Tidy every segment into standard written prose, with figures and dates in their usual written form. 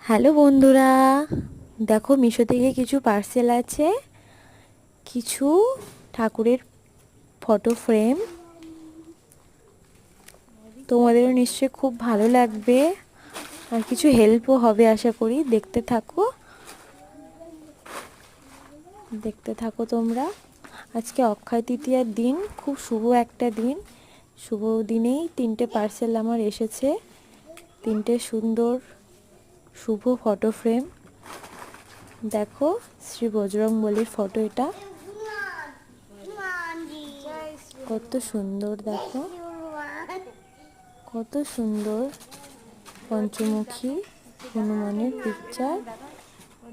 Hello বন্ধুরা, দেখো মিশো থেকে কিছু পার্সেল আছে, কিছু ঠাকুরের ফটো ফ্রেম। তোমাদেরও নিশ্চয়ই খুব ভালো লাগবে আর কিছু হেল্পও হবে আশা করি। দেখতে থাকো তোমরা। আজকে অক্ষয় তৃতীয়ার দিন, খুব শুভ একটা দিন। শুভ দিনেই 3টে পার্সেল আমার এসেছে, 3টে সুন্দর শুভ ফটো ফ্রেম। দেখো শ্রী বজরংবলীর ফটো, এটা কত সুন্দর। দেখো কত সুন্দর পঞ্চমুখী হনুমানের পিকচার।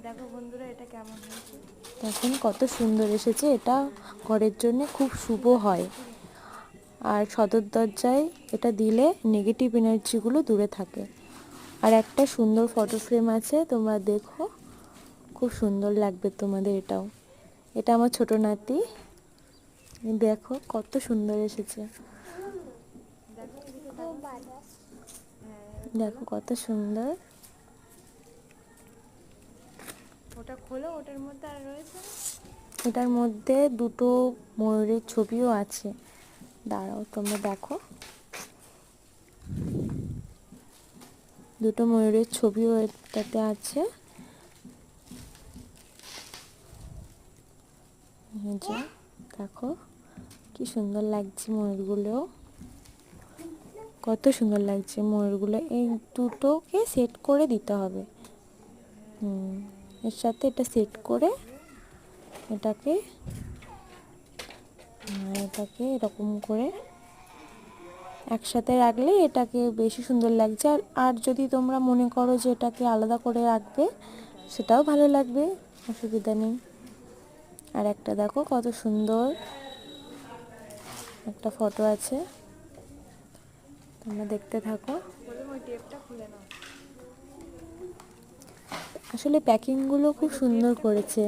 দেখো বন্ধুরা, এটা কেমন হয়েছে দেখুন, কত সুন্দর এসেছে। এটা ঘরের জন্য খুব শুভ হয়, আর সদর দরজায় এটা দিলে নেগেটিভ এনার্জিগুলো দূরে থাকে। আর একটা সুন্দর ফটো ফ্রেম আছে, তোমরা দেখো, খুব সুন্দর লাগবে তোমাদের এটাও। এটা আমার ছোট নাতি, দেখো কত সুন্দর এসেছে। দেখো কত সুন্দর। ওটা খোলো, ওটার মধ্যে আর রয়েছে, এটার মধ্যে 2টো ময়ূরের ছবিও আছে। দাঁড়াও তোমরা দেখো, 2টো ময়ূরের ছবিও এটাতে আছে। দেখো কি সুন্দর লাগছে ময়ূরগুলো, কত সুন্দর লাগছে ময়ূরগুলো। এই দুটোকে সেট করে দিতে হবে। এর সাথে এটা সেট করে এটাকে এরকম করে একসাথে রাখলে এটাকে বেশি সুন্দর লাগছে। আর যদি তোমরা মনে করো যে এটাকে আলাদা করে রাখবে, সেটাও ভালো লাগবে, অসুবিধা নেই। আর একটা দেখো কত সুন্দর একটা ফটো আছে, তোমরা দেখতে থাকো। আসলে প্যাকিংগুলো খুব সুন্দর করেছে,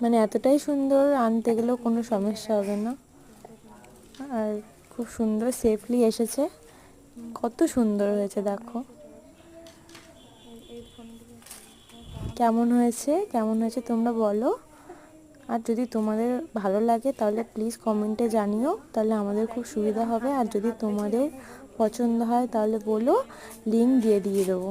মানে এতটাই সুন্দর, আনতে গেলেও কোনো সমস্যা হবে না। আর খুব সুন্দর সেফলি এসেছে, কত সুন্দর হয়েছে। দেখো কেমন হয়েছে তোমরা বলো। আর যদি তোমাদের ভালো লাগে তাহলে প্লিজ কমেন্টে জানিও, তাহলে আমাদের খুব সুবিধা হবে। আর যদি তোমাদের পছন্দ হয় তাহলে বলো, লিঙ্ক দিয়ে দেবো।